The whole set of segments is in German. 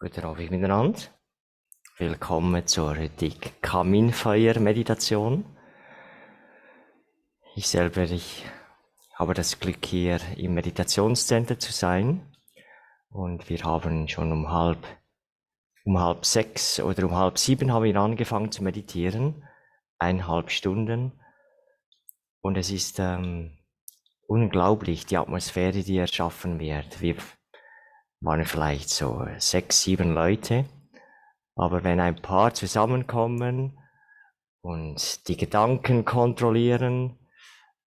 Guten Abend miteinander. Willkommen zur heutigen Kaminfeuer-Meditation. Ich habe das Glück, hier im Meditationscenter zu sein. Und wir haben schon um halb sechs oder um halb sieben haben wir angefangen zu meditieren. 1,5 Stunden. Und es ist unglaublich, die Atmosphäre, die erschaffen wird. Wir waren vielleicht so 6, 7 Leute. Aber wenn ein paar zusammenkommen und die Gedanken kontrollieren,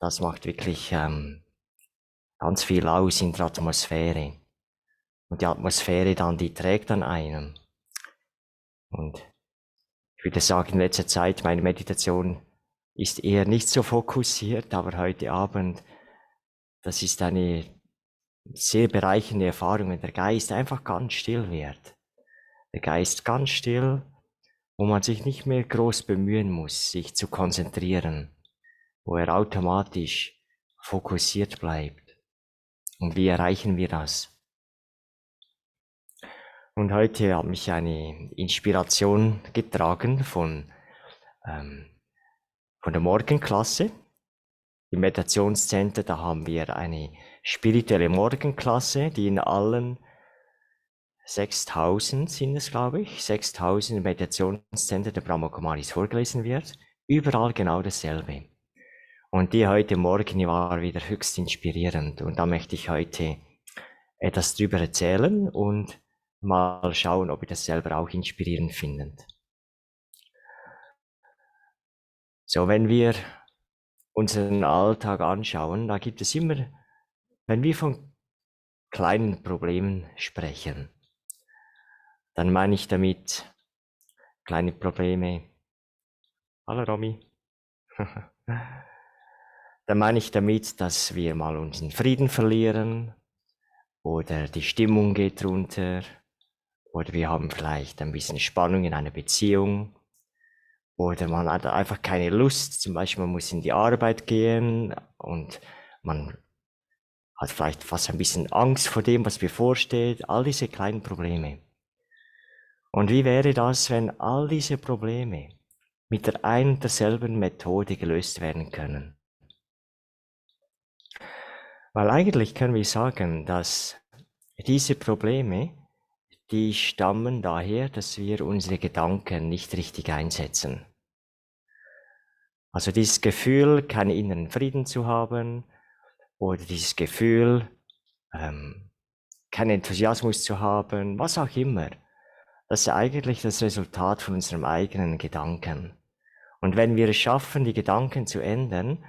das macht wirklich ganz viel aus in der Atmosphäre. Und die Atmosphäre dann, die trägt an einem. Und ich würde sagen, in letzter Zeit, meine Meditation ist eher nicht so fokussiert, aber heute Abend, das ist eine sehr bereichernde Erfahrung, wenn der Geist einfach ganz still wird. Der Geist ganz still, wo man sich nicht mehr groß bemühen muss, sich zu konzentrieren, wo er automatisch fokussiert bleibt. Und wie erreichen wir das? Und heute hat mich eine Inspiration getragen von der Morgenklasse. Im Meditationscenter, da haben wir eine spirituelle Morgenklasse, die in allen 6000 sind es, glaube ich, 6000 Meditationscenter der Brahma Kumaris vorgelesen wird. Überall genau dasselbe. Und die heute Morgen, die war wieder höchst inspirierend. Und da möchte ich heute etwas drüber erzählen und mal schauen, ob ihr das selber auch inspirierend findet. So, wenn wir unseren Alltag anschauen, da gibt es immer, wenn wir von kleinen Problemen sprechen, dann meine ich damit kleine Probleme. Hallo Romy. Dann meine ich damit, dass wir mal unseren Frieden verlieren oder die Stimmung geht runter oder wir haben vielleicht ein bisschen Spannung in einer Beziehung oder man hat einfach keine Lust, zum Beispiel man muss in die Arbeit gehen und man hat vielleicht fast ein bisschen Angst vor dem, was bevorsteht, all diese kleinen Probleme. Und wie wäre das, wenn all diese Probleme mit der einen und derselben Methode gelöst werden können? Weil eigentlich können wir sagen, dass diese Probleme, die stammen daher, dass wir unsere Gedanken nicht richtig einsetzen. Also dieses Gefühl, keinen inneren Frieden zu haben oder dieses Gefühl, keinen Enthusiasmus zu haben, was auch immer. Das ist eigentlich das Resultat von unserem eigenen Gedanken. Und wenn wir es schaffen, die Gedanken zu ändern,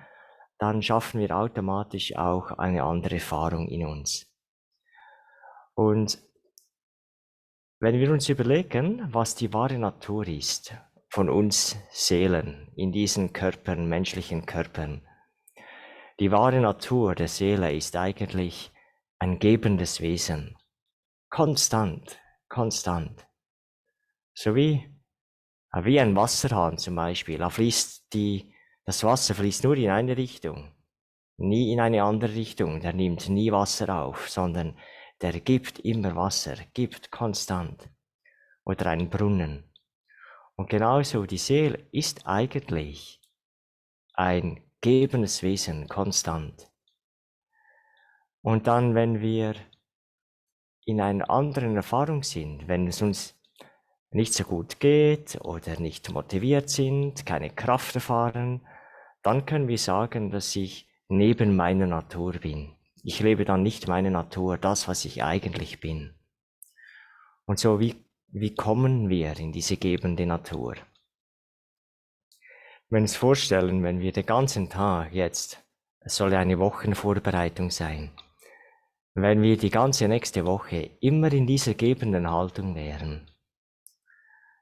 dann schaffen wir automatisch auch eine andere Erfahrung in uns. Und wenn wir uns überlegen, was die wahre Natur ist von uns Seelen in diesen Körpern, menschlichen Körpern, die wahre Natur der Seele ist eigentlich ein gebendes Wesen. Konstant, konstant. So wie ein Wasserhahn zum Beispiel. Das Wasser fließt nur in eine Richtung, nie in eine andere Richtung. Der nimmt nie Wasser auf, sondern der gibt immer Wasser, gibt konstant. Oder ein Brunnen. Und genauso die Seele ist eigentlich ein gebendes Wesen, konstant. Und dann, wenn wir in einer anderen Erfahrung sind, wenn es uns nicht so gut geht oder nicht motiviert sind, keine Kraft erfahren, dann können wir sagen, dass ich neben meiner Natur bin. Ich lebe dann nicht meine Natur, das, was ich eigentlich bin. Und so, wie kommen wir in diese gebende Natur? Wenn wir uns vorstellen, wenn wir den ganzen Tag jetzt, es soll ja eine Wochenvorbereitung sein, wenn wir die ganze nächste Woche immer in dieser gebenden Haltung wären,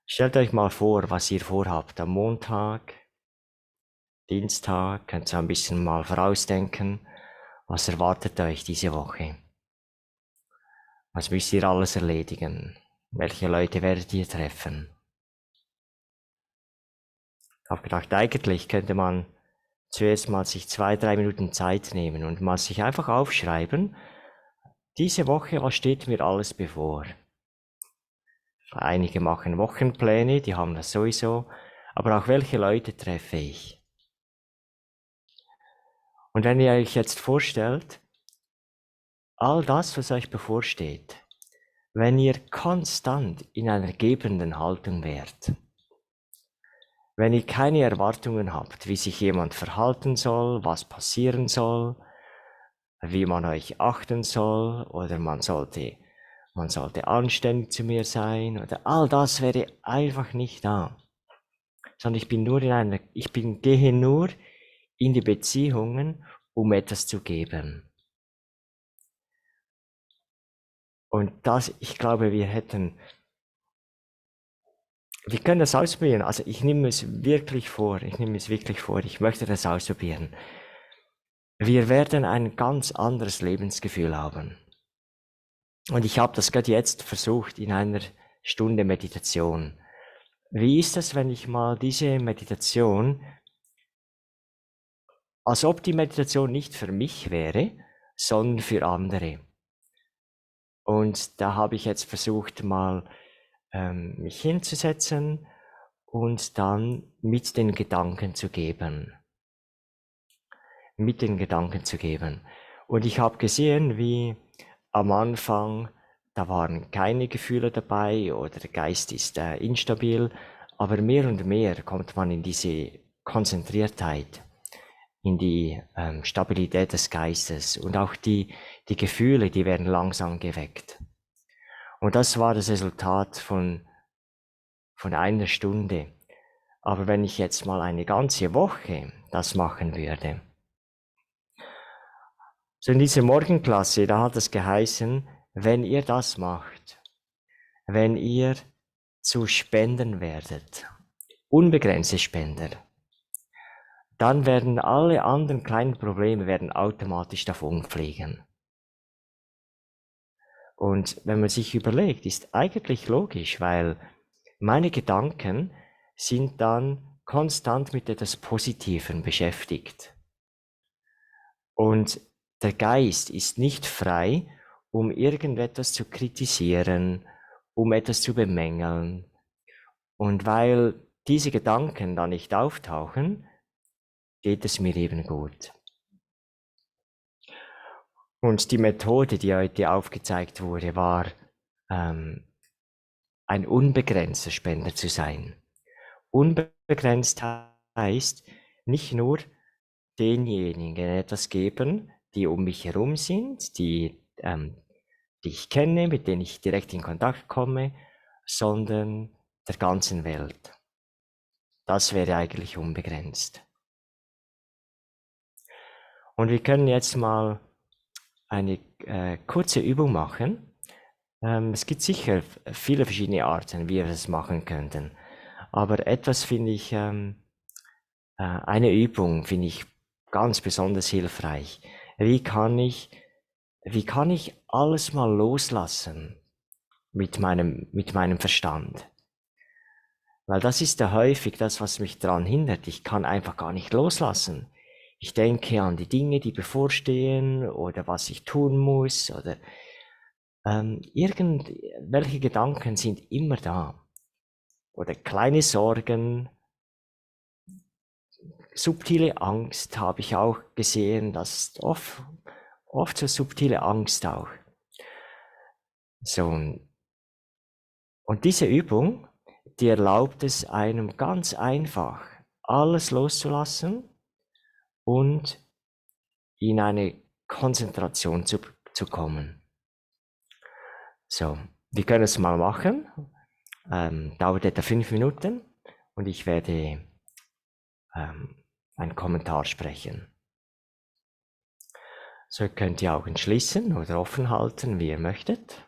stellt euch mal vor, was ihr vorhabt am Montag, Dienstag, könnt ihr ein bisschen mal vorausdenken, was erwartet euch diese Woche? Was müsst ihr alles erledigen? Welche Leute werdet ihr treffen? Ich habe gedacht, eigentlich könnte man zuerst mal sich 2, 3 Minuten Zeit nehmen und mal sich einfach aufschreiben, diese Woche, was steht mir alles bevor? Einige machen Wochenpläne, die haben das sowieso. Aber auch welche Leute treffe ich? Und wenn ihr euch jetzt vorstellt, all das, was euch bevorsteht, wenn ihr konstant in einer gebenden Haltung wärt, wenn ihr keine Erwartungen habt, wie sich jemand verhalten soll, was passieren soll, wie man euch achten soll, oder man sollte anständig zu mir sein, oder all das wäre einfach nicht da. Sondern gehe nur in die Beziehungen, um etwas zu geben. Und ich glaube, wir können das ausprobieren. Also ich nehme es wirklich vor. Ich möchte das ausprobieren. Wir werden ein ganz anderes Lebensgefühl haben. Und ich habe das gerade jetzt versucht in einer Stunde Meditation. Wie ist das, wenn ich mal diese Meditation, als ob die Meditation nicht für mich wäre, sondern für andere? Und da habe ich jetzt versucht, mal mich hinzusetzen und dann mit den Gedanken zu geben. Und ich habe gesehen, wie am Anfang, da waren keine Gefühle dabei oder der Geist ist instabil, aber mehr und mehr kommt man in diese Konzentriertheit, in die Stabilität des Geistes und auch die Gefühle, die werden langsam geweckt. Und das war das Resultat von einer Stunde. Aber wenn ich jetzt mal eine ganze Woche das machen würde, so in dieser Morgenklasse, da hat es geheißen, wenn ihr das macht, wenn ihr zu Spenden werdet, unbegrenzte Spender, dann werden alle anderen kleinen Probleme werden automatisch davonfliegen. Und wenn man sich überlegt, ist eigentlich logisch, weil meine Gedanken sind dann konstant mit etwas Positivem beschäftigt. Und der Geist ist nicht frei, um irgendetwas zu kritisieren, um etwas zu bemängeln. Und weil diese Gedanken da nicht auftauchen, geht es mir eben gut. Und die Methode, die heute aufgezeigt wurde, war, ein unbegrenzter Spender zu sein. Unbegrenzt heißt nicht nur denjenigen etwas geben, die um mich herum sind, die ich kenne, mit denen ich direkt in Kontakt komme, sondern der ganzen Welt. Das wäre eigentlich unbegrenzt. Und wir können jetzt mal eine kurze Übung machen. Es gibt sicher viele verschiedene Arten, wie wir das machen könnten. Aber etwas finde ich, eine Übung finde ich ganz besonders hilfreich. Wie kann ich alles mal loslassen mit meinem Verstand? Weil das ist ja häufig das, was mich daran hindert. Ich kann einfach gar nicht loslassen. Ich denke an die Dinge, die bevorstehen oder was ich tun muss oder irgendwelche Gedanken sind immer da. Oder kleine Sorgen, subtile Angst habe ich auch gesehen, das ist oft so subtile Angst auch. So, und diese Übung, die erlaubt es einem ganz einfach, alles loszulassen und in eine Konzentration zu kommen. So, wir können es mal machen. Dauert etwa 5 Minuten und ich werde einen Kommentar sprechen. So, ihr könnt die Augen schließen oder offen halten, wie ihr möchtet.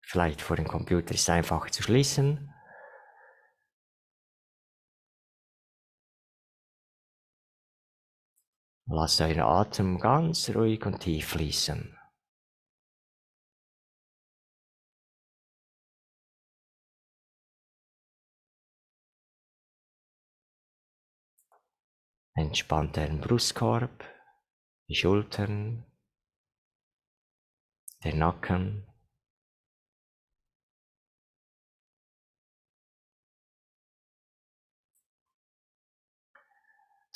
Vielleicht vor dem Computer ist es einfach zu schließen. Lasst euren Atem ganz ruhig und tief fließen. Entspannt den Brustkorb, die Schultern, den Nacken.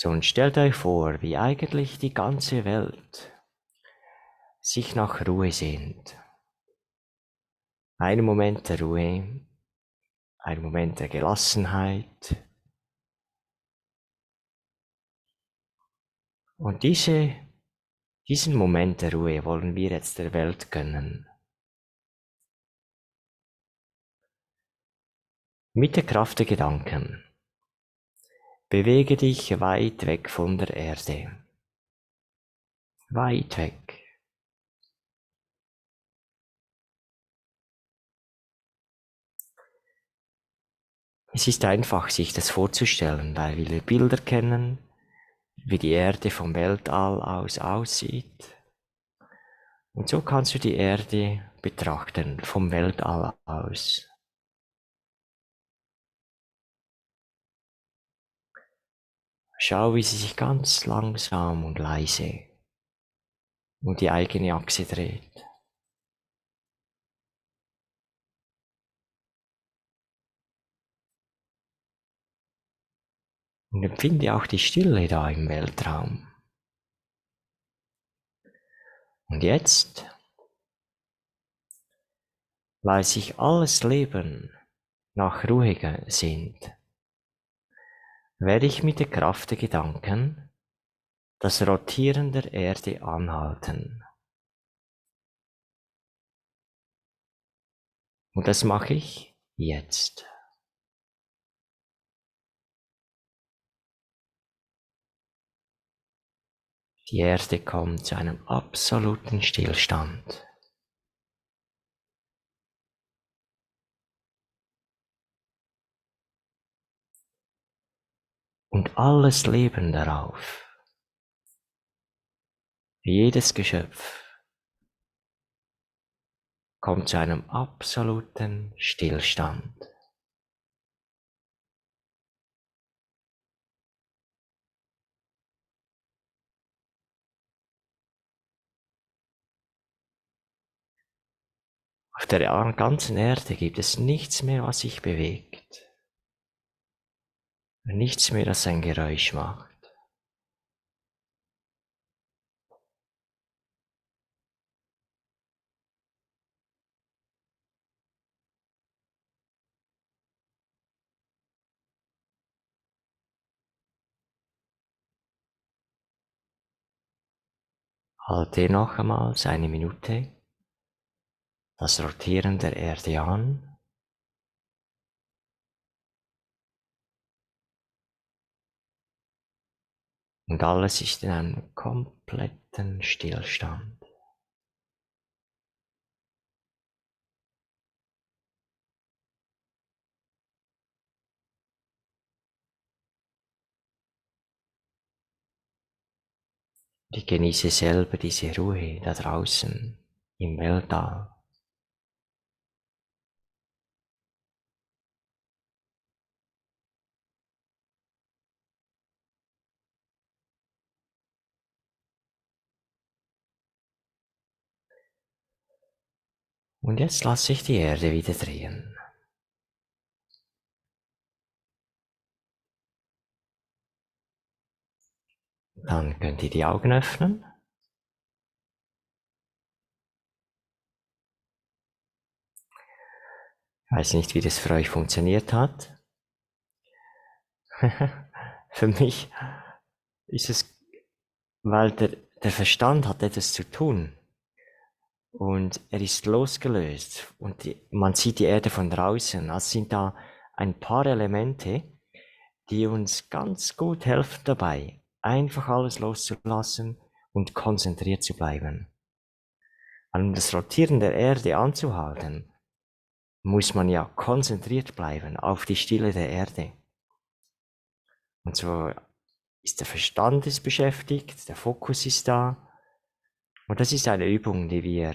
So, und stellt euch vor, wie eigentlich die ganze Welt sich nach Ruhe sehnt. Ein Moment der Ruhe, ein Moment der Gelassenheit. Und diesen Moment der Ruhe wollen wir jetzt der Welt gönnen. Mit der Kraft der Gedanken. Bewege dich weit weg von der Erde. Weit weg. Es ist einfach, sich das vorzustellen, weil wir Bilder kennen, wie die Erde vom Weltall aus aussieht. Und so kannst du die Erde betrachten, vom Weltall aus. Schau, wie sie sich ganz langsam und leise um die eigene Achse dreht. Und empfinde auch die Stille da im Weltraum. Und jetzt, weil sich alles Leben nach Ruhe sehnt, werde ich mit der Kraft der Gedanken das Rotieren der Erde anhalten. Und das mache ich jetzt. Die Erde kommt zu einem absoluten Stillstand. Und alles Leben darauf, jedes Geschöpf, kommt zu einem absoluten Stillstand. Auf der ganzen Erde gibt es nichts mehr, was sich bewegt. Nichts mehr, das ein Geräusch macht. Halte noch einmal eine Minute das Rotieren der Erde an. Und alles ist in einem kompletten Stillstand. Ich genieße selber diese Ruhe da draußen im Weltall. Und jetzt lasse ich die Erde wieder drehen. Dann könnt ihr die Augen öffnen. Ich weiß nicht, wie das für euch funktioniert hat. Für mich ist es, weil der Verstand hat etwas zu tun. Und er ist losgelöst und man sieht die Erde von draußen. Also sind da ein paar Elemente, die uns ganz gut helfen dabei, einfach alles loszulassen und konzentriert zu bleiben. Um das Rotieren der Erde anzuhalten, muss man ja konzentriert bleiben auf die Stille der Erde. Und so ist der Verstand beschäftigt, der Fokus ist da. Und das ist eine Übung, die wir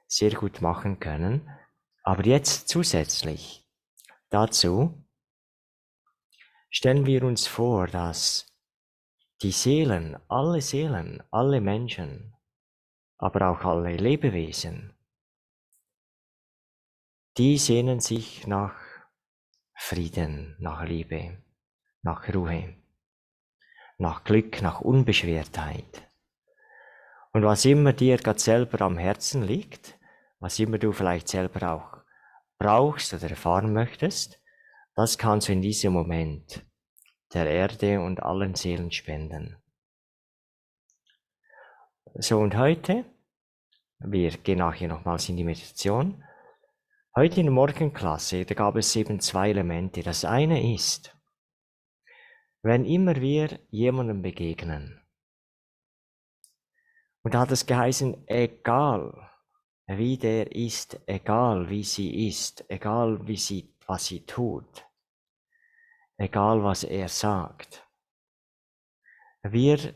sehr gut machen können. Aber jetzt zusätzlich dazu stellen wir uns vor, dass die Seelen, alle Menschen, aber auch alle Lebewesen, die sehnen sich nach Frieden, nach Liebe, nach Ruhe. nach Glück, nach Unbeschwertheit. Und was immer dir gerade selber am Herzen liegt, was immer du vielleicht selber auch brauchst oder erfahren möchtest, das kannst du in diesem Moment der Erde und allen Seelen spenden. So, und heute, wir gehen nachher nochmals in die Meditation. Heute in der Morgenklasse, da gab es eben 2 Elemente. Das eine ist, wenn immer wir jemandem begegnen, und da hat es geheißen, egal wie der ist, egal wie sie ist, egal was sie tut, egal was er sagt, wir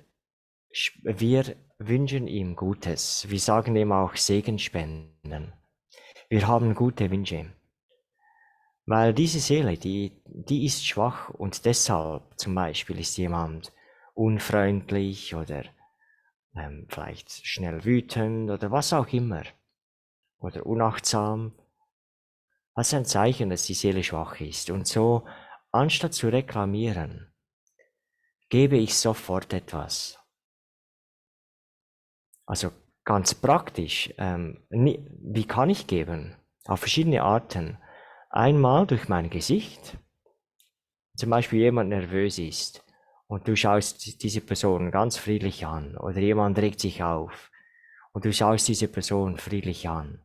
wünschen ihm Gutes. Wir sagen ihm auch Segen spenden. Wir haben gute Wünsche. Weil diese Seele, die ist schwach und deshalb zum Beispiel ist jemand unfreundlich oder vielleicht schnell wütend oder was auch immer oder unachtsam. Das ist ein Zeichen, dass die Seele schwach ist. Und so, anstatt zu reklamieren, gebe ich sofort etwas. Also ganz praktisch, wie kann ich geben? Auf verschiedene Arten. Einmal durch mein Gesicht. Zum Beispiel jemand nervös ist und du schaust diese Person ganz friedlich an oder jemand regt sich auf und du schaust diese Person friedlich an,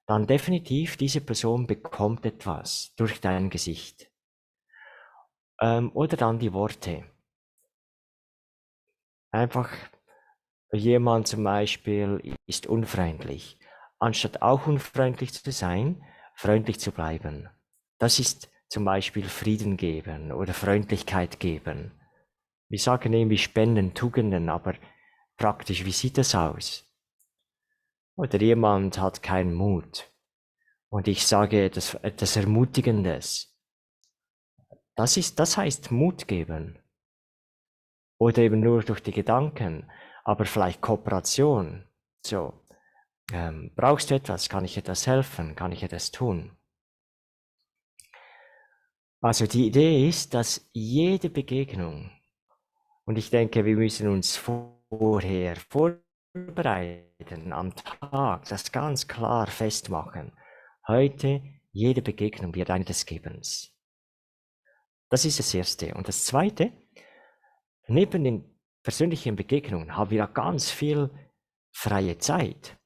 dann definitiv diese Person bekommt etwas durch dein Gesicht. Oder dann die Worte. Einfach jemand zum Beispiel ist unfreundlich. Anstatt auch unfreundlich zu sein, freundlich zu bleiben. Das ist zum Beispiel Frieden geben oder Freundlichkeit geben. Wir sagen irgendwie Spenden, Tugenden, aber praktisch, wie sieht das aus? Oder jemand hat keinen Mut und ich sage etwas Ermutigendes. Das heißt Mut geben. Oder eben nur durch die Gedanken, aber vielleicht Kooperation. So, brauchst du etwas? Kann ich etwas helfen? Kann ich etwas tun? Also die Idee ist, dass jede Begegnung, und ich denke, wir müssen uns vorher vorbereiten, am Tag, das ganz klar festmachen. Heute, jede Begegnung wird eine des Gebens. Das ist das Erste. Und das Zweite, neben den persönlichen Begegnungen haben wir ja ganz viel freie Zeit,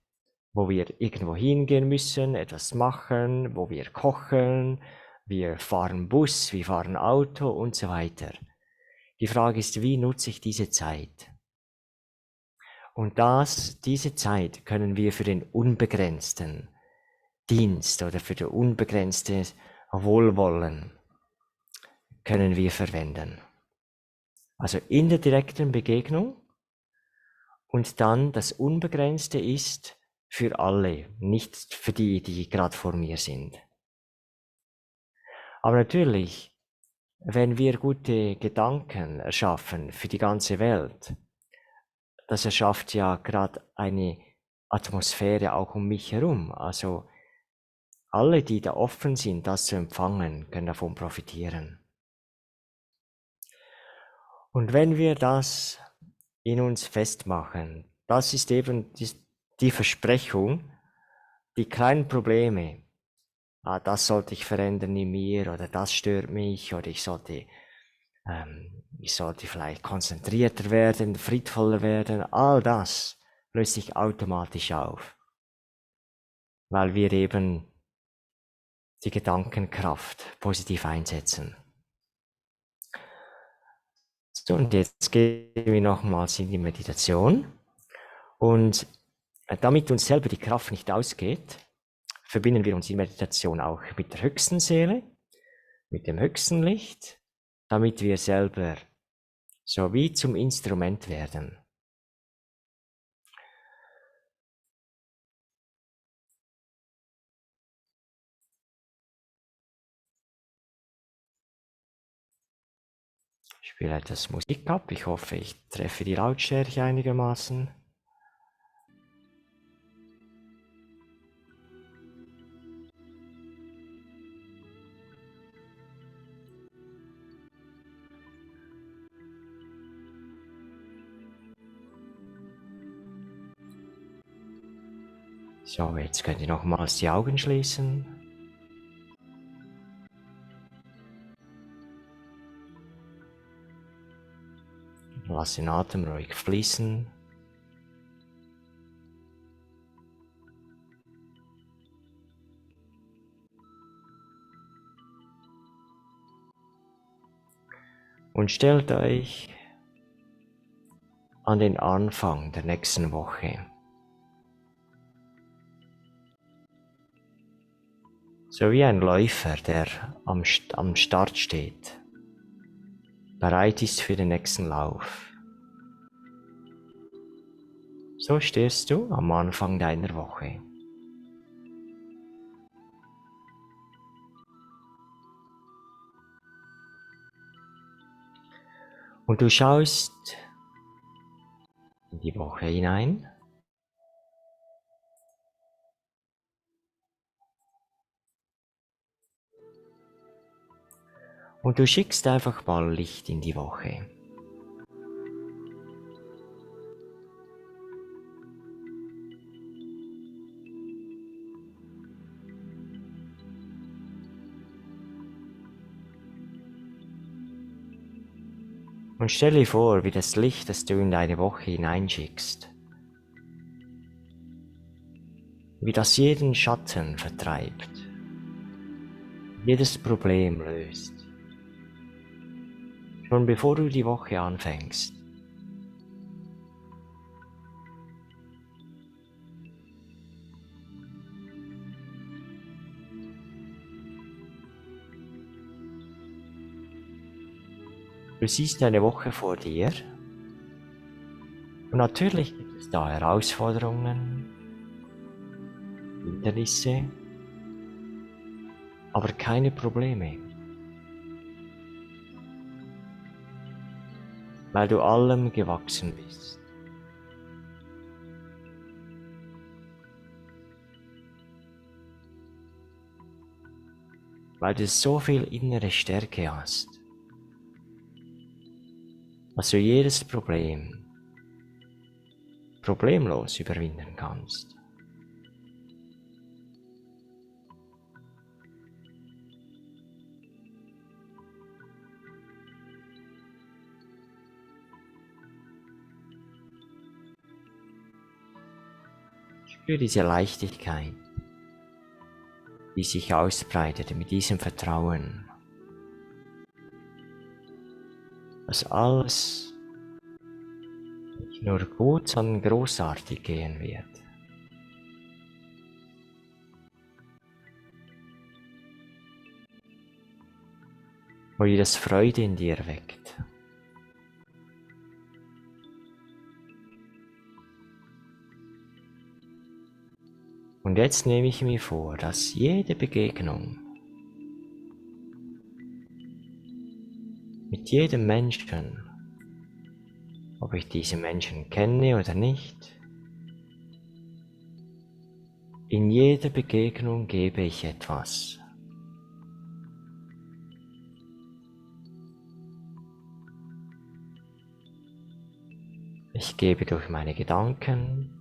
wo wir irgendwo hingehen müssen, etwas machen, wo wir kochen, wir fahren Bus, wir fahren Auto und so weiter. Die Frage ist, wie nutze ich diese Zeit? Und diese Zeit können wir für den unbegrenzten Dienst oder für das unbegrenzte Wohlwollen können wir verwenden. Also in der direkten Begegnung und dann das Unbegrenzte ist für alle, nicht für die gerade vor mir sind. Aber natürlich, wenn wir gute Gedanken erschaffen für die ganze Welt, das erschafft ja gerade eine Atmosphäre auch um mich herum. Also alle, die da offen sind, das zu empfangen, können davon profitieren. Und wenn wir das in uns festmachen, das ist eben die Versprechung, die kleinen Probleme, das sollte ich verändern in mir oder das stört mich oder ich sollte vielleicht konzentrierter werden, friedvoller werden, all das löst sich automatisch auf, weil wir eben die Gedankenkraft positiv einsetzen. So, und jetzt gehen wir nochmals in die Meditation. Und damit uns selber die Kraft nicht ausgeht, verbinden wir uns in Meditation auch mit der höchsten Seele, mit dem höchsten Licht, damit wir selber so wie zum Instrument werden. Ich spiele etwas Musik ab. Ich hoffe, ich treffe die Lautstärke einigermaßen. So, jetzt könnt ihr nochmals die Augen schließen. Lass den Atem ruhig fließen. Und stellt euch an den Anfang der nächsten Woche. So wie ein Läufer, der am Start steht, bereit ist für den nächsten Lauf. So stehst du am Anfang deiner Woche. Und du schaust in die Woche hinein. Und du schickst einfach mal Licht in die Woche. Und stell dir vor, wie das Licht, das du in deine Woche hineinschickst, wie das jeden Schatten vertreibt, jedes Problem löst. Schon bevor du die Woche anfängst. Du siehst eine Woche vor dir und natürlich gibt es da Herausforderungen, Hindernisse, aber keine Probleme, weil du allem gewachsen bist. Weil du so viel innere Stärke hast, dass du jedes Problem problemlos überwinden kannst. Spür diese Leichtigkeit, die sich ausbreitet mit diesem Vertrauen, dass alles nicht nur gut, sondern großartig gehen wird. Wo das Freude in dir weckt. Und jetzt nehme ich mir vor, dass jede Begegnung mit jedem Menschen, ob ich diese Menschen kenne oder nicht, in jeder Begegnung gebe ich etwas. Ich gebe durch meine Gedanken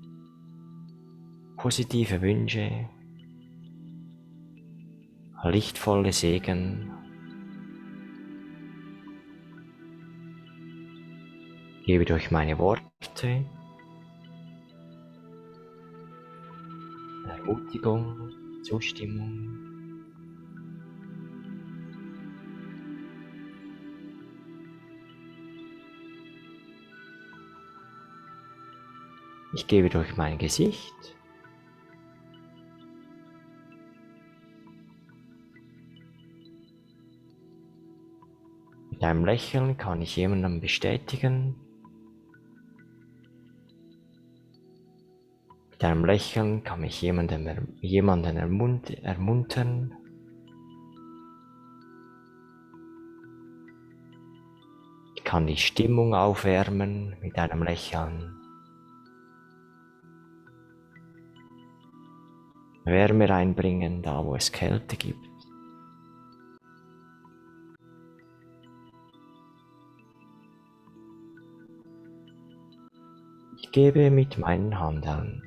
positive Wünsche, lichtvolle Segen, gebe durch meine Worte Ermutigung, Zustimmung. Ich gebe durch mein Gesicht mit einem Lächeln kann ich jemandem bestätigen. Mit einem Lächeln kann mich jemanden ermuntern. Ich kann die Stimmung aufwärmen mit einem Lächeln. Wärme reinbringen, da wo es Kälte gibt. Ich gebe mit meinen Handeln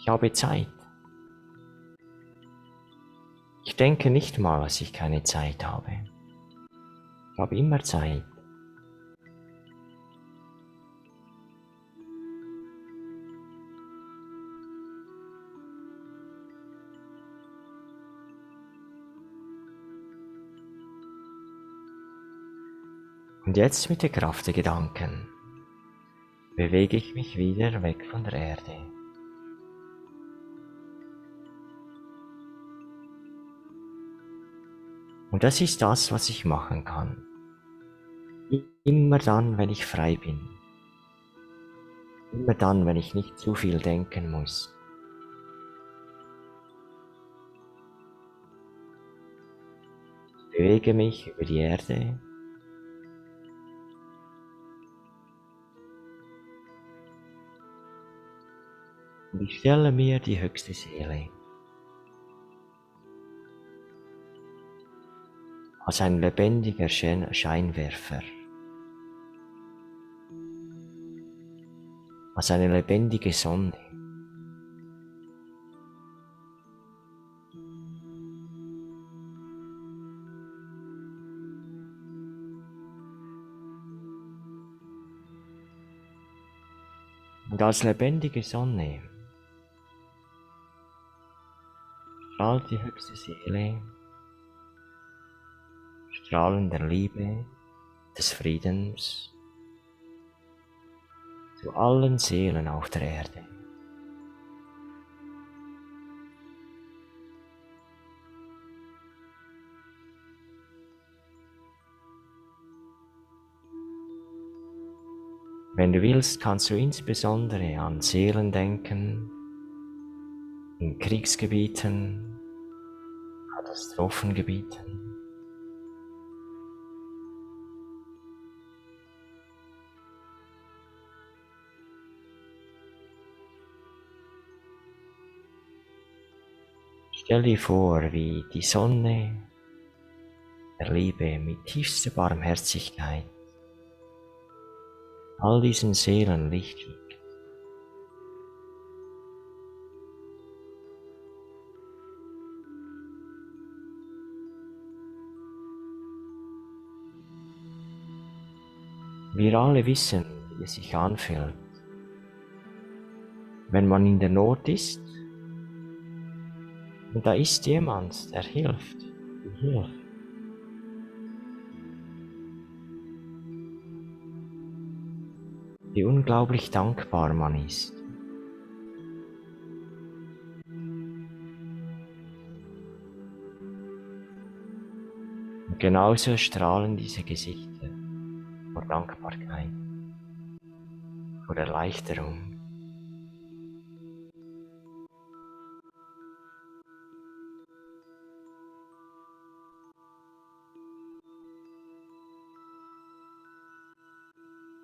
Ich habe Zeit. Ich denke nicht mal, dass ich keine Zeit habe. Ich habe immer Zeit. Und jetzt mit der Kraft der Gedanken bewege ich mich wieder weg von der Erde. Und das ist das, was ich machen kann. Immer dann, wenn ich frei bin. Immer dann, wenn ich nicht zu viel denken muss. Ich bewege mich über die Erde. Und ich stelle mir die höchste Seele als ein lebendiger Scheinwerfer, als eine lebendige Sonne. Und als lebendige Sonne strahlt die höchste Seele, Strahlen der Liebe, des Friedens zu allen Seelen auf der Erde. Wenn du willst, kannst du insbesondere an Seelen denken, in Kriegsgebieten, Katastrophengebieten. Stell dir vor, wie die Sonne der Liebe mit tiefster Barmherzigkeit all diesen Seelen Licht gibt. Wir alle wissen, wie es sich anfühlt, wenn man in der Not ist und da ist jemand, der hilft, die hilft. Wie unglaublich dankbar man ist. Und genauso strahlen diese Gesichter vor Dankbarkeit, vor Erleichterung.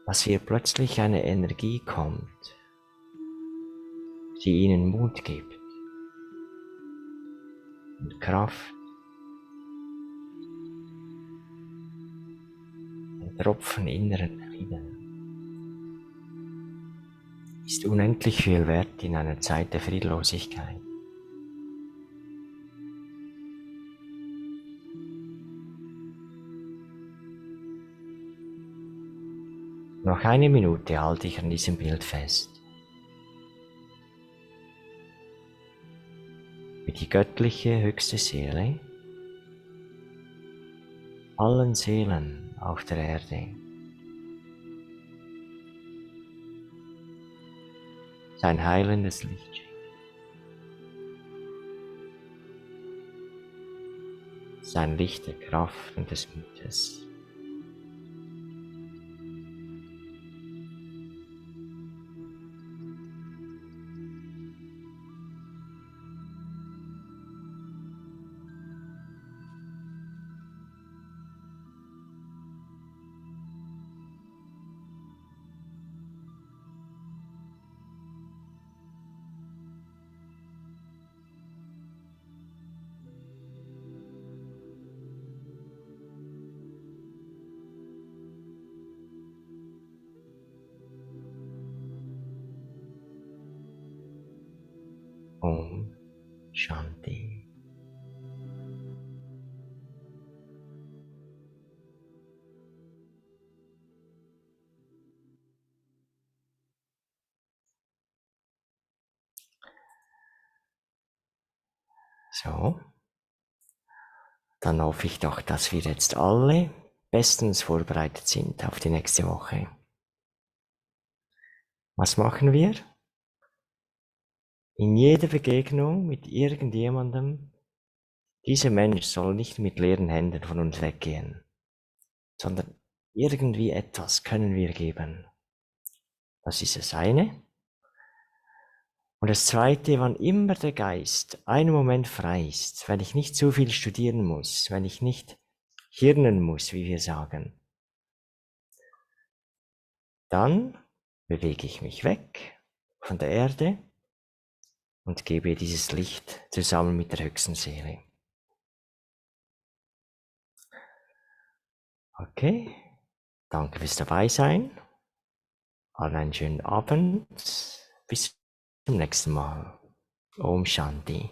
Dass hier plötzlich eine Energie kommt, die ihnen Mut gibt und Kraft, ein Tropfen inneren Frieden. Ist unendlich viel wert in einer Zeit der Friedlosigkeit. Noch eine Minute halte ich an diesem Bild fest. Wie die göttliche höchste Seele allen Seelen auf der Erde sein heilendes Licht schenkt, sein Licht der Kraft und des Mutes. Om Shanti. So, dann hoffe ich doch, dass wir jetzt alle bestens vorbereitet sind auf die nächste Woche. Was machen wir? In jeder Begegnung mit irgendjemandem, dieser Mensch soll nicht mit leeren Händen von uns weggehen, sondern irgendwie etwas können wir geben. Das ist das eine. Und das zweite, wann immer der Geist einen Moment frei ist, wenn ich nicht zu viel studieren muss, wenn ich nicht hirnen muss, wie wir sagen, dann bewege ich mich weg von der Erde und gebe ihr dieses Licht zusammen mit der höchsten Seele. Okay, danke fürs Dabeisein. Allen einen schönen Abend. Bis zum nächsten Mal. Om Shanti.